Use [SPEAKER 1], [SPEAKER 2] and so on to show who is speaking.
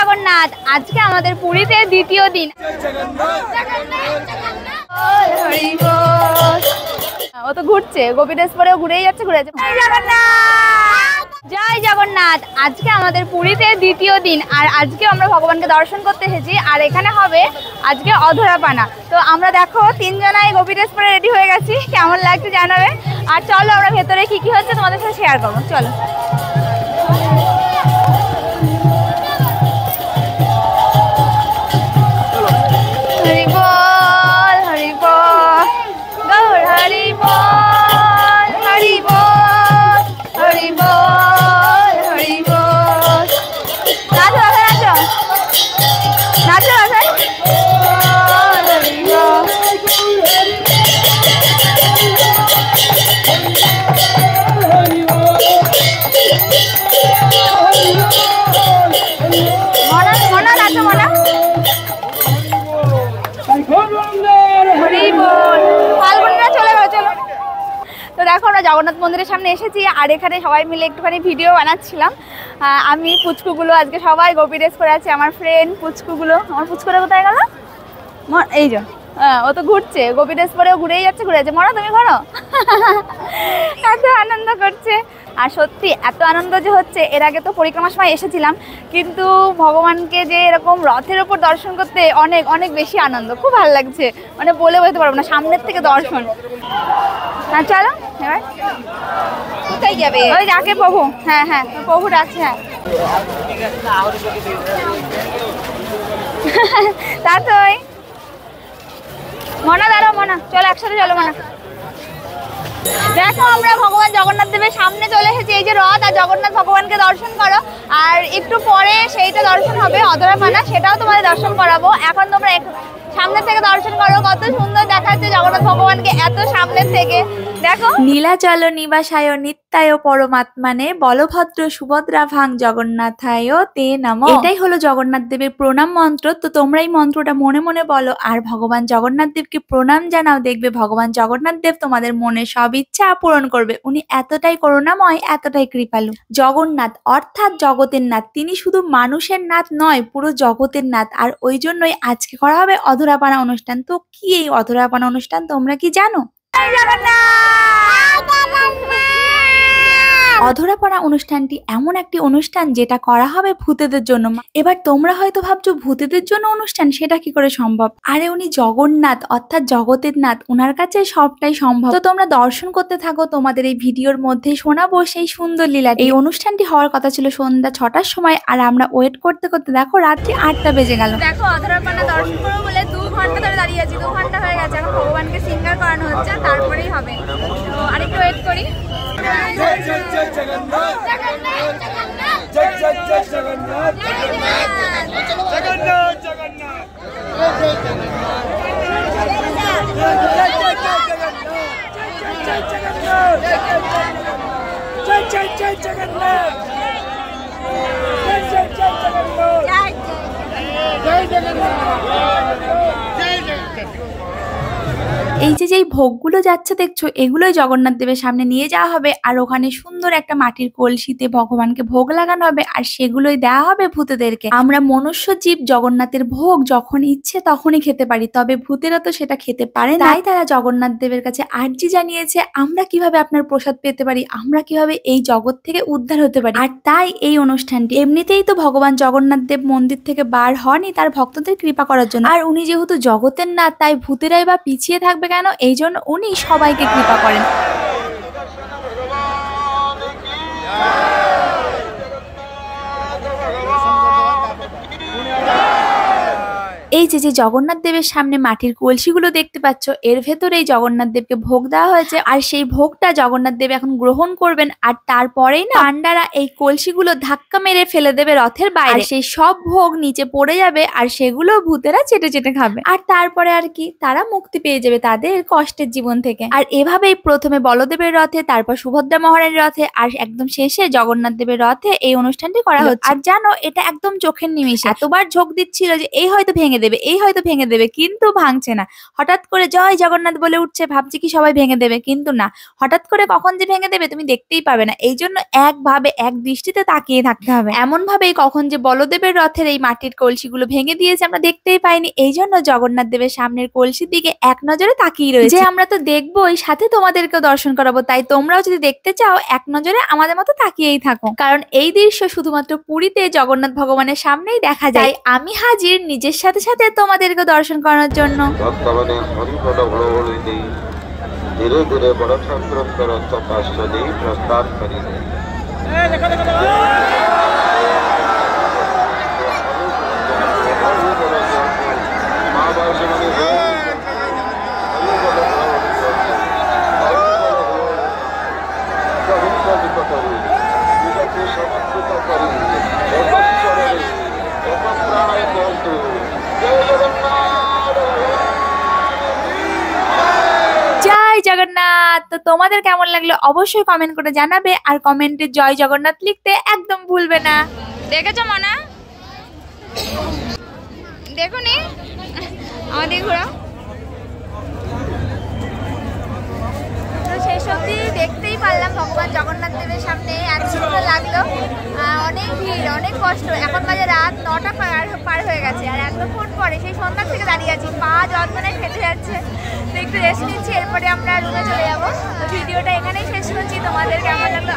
[SPEAKER 1] জগন্নাথ। আজকে আমাদের পুরীতে দ্বিতীয় দিন। ও তো ঘুরছে, গোপী ড্রেস পরেও ঘুরেই যাচ্ছে, ঘুরে যাচ্ছে। জয় জগন্নাথ। আজকে আমাদের পুরীতে দ্বিতীয় দিন, আর আজকে আমরা ভগবানকে দর্শন করতে এসেছি। আর এখানে হবে আজকে অধরা পানা। তো আমরা দেখো তিনজনাই গোপী ড্রেস পরে রেডি হয়ে গেছি, কেমন লাগছে জানাবে। আর চলো আমরা ভেতরে কি কি হচ্ছে তোমাদের সাথে শেয়ার করবো, চলো। হরি বল হরি বল গৌর হরি বল হরি বল হরি বল হরি বল। নাচো নাচো নাচো নাচো হরি বল। মনা মনা নাচো মনা। তো দেখো আমরা জগন্নাথ মন্দিরের সামনে এসেছি, আর এখানে সবাই মিলে একটুখানি ভিডিও বানাচ্ছিলাম। আমি পুচকুগুলো আজকে সবাই গোপী ড্রেস করে আছে, আমার ফ্রেন্ড পুচকুগুলো। আমার পুচকুরা কোথায় গেল? এই যে ও তো ঘুরছে, গোপী ড্রেস পরেও ঘুরেই যাচ্ছে, ঘুরে যাচ্ছে। মরা তুমি ঘোরো। এত আনন্দ করছে, আর সত্যি এত আনন্দ যে হচ্ছে। এর আগে তো পরিক্রমার সময় এসেছিলাম, কিন্তু ভগবানকে যে এরকম রথের ওপর দর্শন করতে অনেক অনেক বেশি আনন্দ, খুব ভালো লাগছে, মানে বলে বলতে পারবো না, সামনের থেকে দর্শন। হ্যাঁ চলো এবার কোথায় যাবে? ওই যাকে প্রভু, হ্যাঁ হ্যাঁ প্রভু ডাকছে। হ্যাঁ তাই মনা দাঁড়াও, মনা চলো একসাথে চলো মনা। দেখো আমরা ভগবান জগন্নাথ দেবের সামনে চলে এসেছি, এই যে রথ, আর জগন্নাথ ভগবানকে দর্শন করো। আর একটু পরে সেইটা দর্শন হবে অধরা পানা, সেটাও তোমাদের দর্শন করাবো। এখন তোমরা সামনে থেকে দর্শন করো, কত সুন্দর দেখাচ্ছে জগন্নাথ ভগবানকে এত সামনে থেকে। দেখো
[SPEAKER 2] নীলাচল নিবাসায় নিত্যায় পরমাত্মানে বলভদ্র সুভদ্রা ভাং জগন্নাথায় তে নমঃ। এটাই হলো জগন্নাথ দেবের প্রণাম মন্ত্র। তো তোমরা এই মন্ত্রটা মনে মনে বলো, আর ভগবান জগন্নাথ দেবকে প্রণাম জানাও। দেখবে ভগবান জগন্নাথ দেব তোমাদের মনের সব ইচ্ছা পূরণ করবে। উনি এতটাই করুণাময়, এতটাই কৃপালু। জগন্নাথ অর্থাৎ জগতের নাথ, তিনি শুধু মানুষের নাথ নয়, পুরো জগতের নাথ। আর ওই জন্যই আজকে করা হবে অধরাপানা অনুষ্ঠান। তো কি এই অধরাপানা অনুষ্ঠান তোমরা কি জানো? অধরাপানা অনুষ্ঠানটি এমন একটি অনুষ্ঠান যেটা করা হবে ভূতেদের জন্য। এবার তোমরা হয়তো ভাবছো ভূতেদের জন্য অনুষ্ঠান, সেটা কি করে সম্ভব? আরে উনি জগন্নাথ অর্থাৎ জগতের নাথ, ওনার কাছে সবটাই সম্ভব। তো তোমরা দর্শন করতে থাকো, তোমাদের এই ভিডিওর মধ্যে শোনাবো সেই সুন্দর লীলা। এই অনুষ্ঠানটি হওয়ার কথা ছিল সন্ধ্যা 6টার সময়, আর আমরা ওয়েট করতে করতে দেখো রাত্রি 8টা বেজে গেল।
[SPEAKER 1] দেখো অধরাপানা দর্শন করবো বলে 2 ঘন্টা ধরে দাঁড়িয়ে আছি, 2 ঘন্টা হয়ে গেছে। এখন ভগবানকে সিঙ্গার করানো হচ্ছে, তারপরেই হবে। তো আরেকটু ওয়েট করি।
[SPEAKER 3] जय जय जय जगन्नाथ जगन्नाथ जय जय जय जगन्नाथ जगन्नाथ जगन्नाथ जगन्नाथ जय जय जय जगन्नाथ जय जय जय जगन्नाथ जय जगन्नाथ जय जय।
[SPEAKER 2] এই যে যেই ভোগগুলো যাচ্ছে দেখছো, এগুলোই জগন্নাথ দেবের সামনে নিয়ে যাওয়া হবে, আর ওখানে সুন্দর একটা মাটির কলসিতে ভগবানকে ভোগ লাগানো হবে, আর সেগুলোই দেওয়া হবে ভূতেদেরকে। আমরা মনুষ্য জীব জগন্নাথের ভোগ যখন ইচ্ছে তখনই খেতে পারি, তবে ভূতেরা তো সেটা খেতে পারে না। তাই তারা জগন্নাথ দেবের কাছে আর্জি জানিয়েছে, আমরা কিভাবে আপনার প্রসাদ পেতে পারি, আমরা কিভাবে এই জগৎ থেকে উদ্ধার হতে পারি। আর তাই এই অনুষ্ঠানটি। এমনিতেই তো ভগবান জগন্নাথ দেব মন্দির থেকে বার হনই তার ভক্তদের কৃপা করার জন্য, আর উনি যেহেতু জগতের নাথ, তাই ভূতেরাই বা পিছিয়ে থাকবে কেন? এই জন্য উনি সবাইকে কৃপা করেন। এই যে জগন্নাথ দেবের সামনে মাটির কলসিগুলো দেখতে পাচ্ছ, এর ভেতরেই জগন্নাথ দেবকে ভোগ দেওয়া হয়েছে, আর সেই ভোগটা জগন্নাথ দেব এখন গ্রহণ করবেন। আর তারপরেই না পান্ডারা এই কলসিগুলো ধাক্কা মেরে ফেলে দেবে রথের বাইরে, সেই সব ভোগ নিচে পড়ে যাবে, আর সেগুলো ভূতেরা চেটে চেটে খাবে। আর তারপরে আর কি, তারা মুক্তি পেয়ে যাবে তাদের কষ্টের জীবন থেকে। আর এভাবেই প্রথমে বলদেবের রথে, তারপর সুভদ্রা মহারানীর রথে, আর একদম শেষে জগন্নাথ দেবের রথে এই অনুষ্ঠানটি করা হচ্ছে। আর জানো, এটা একদম চোখের নিমিষে এতবার ঝোঁক দিচ্ছিল যে এই হয়তো ভেঙে দেবে, এই হয়তো ভেঙে দেবে, কিন্তু ভাঙছে না। হঠাৎ করে জয় জগন্নাথ বলে উঠছে, ভাবছি কি সবাই ভেঙে দেবে, কিন্তু না, হঠাৎ করে কখন যে ভেঙে দেবে তুমি দেখতেই পাবে না। এই জন্য একভাবে এক দৃষ্টিতে তাকিয়ে থাকতে হবে। এমন ভাবেই কখন যে বলদেবের রথের এই মাটির কলসিগুলো ভেঙে দিয়েছে আমরা দেখতেই পাইনি। এই জন্য জগন্নাথ দেবের সামনের কলসির দিকে এক নজরে তাকিয়ে রয়েছে, যে আমরা তো দেখবোই, সাথে তোমাদেরকেও দর্শন করাবো। তাই তোমরাও যদি দেখতে চাও এক নজরে আমাদের মতো তাকিয়েই থাকো, কারণ এই দৃশ্য শুধুমাত্র পুরীতে জগন্নাথ ভগবানের সামনেই দেখা যায়। আমি হাজির নিজের সাথে সাথে তোমাদেরকে দর্শন করার জন্য।
[SPEAKER 4] ধীরে ধীরে বড় ঠাকুরଙ୍କର ରଥ ଦେଇ ପ୍ରସ୍ଥାନ କରିଲେ।
[SPEAKER 2] জয় জগন্নাথ। তো তোমাদের কেমন লাগলো অবশ্যই কমেন্ট করে জানাবে, আর কমেন্টে জয় জগন্নাথ লিখতে একদম ভুলবে না।
[SPEAKER 1] দেখেছো মনা? দেখো নি আমাদের ঘোরা। তো শেষ অবধি দেখতেই পারলাম ভগবান জগন্নাথ দেবের সামনে, এত সুন্দর লাগলো। অনেক ভিড়, অনেক কষ্ট। এখন বাজে রাত 9টা পার হয়ে গেছে, আর এতক্ষণ পরে সেই সন্ধ্যা থেকে দাঁড়িয়ে আছি, পা যন্ত্রণায় ফেটে যাচ্ছে। তো একটু রেস্ট নিচ্ছি, এরপরে আমরা রুমে চলে যাবো। তো ভিডিওটা এখানেই শেষ করছি। তোমাদের কেমন লাগলো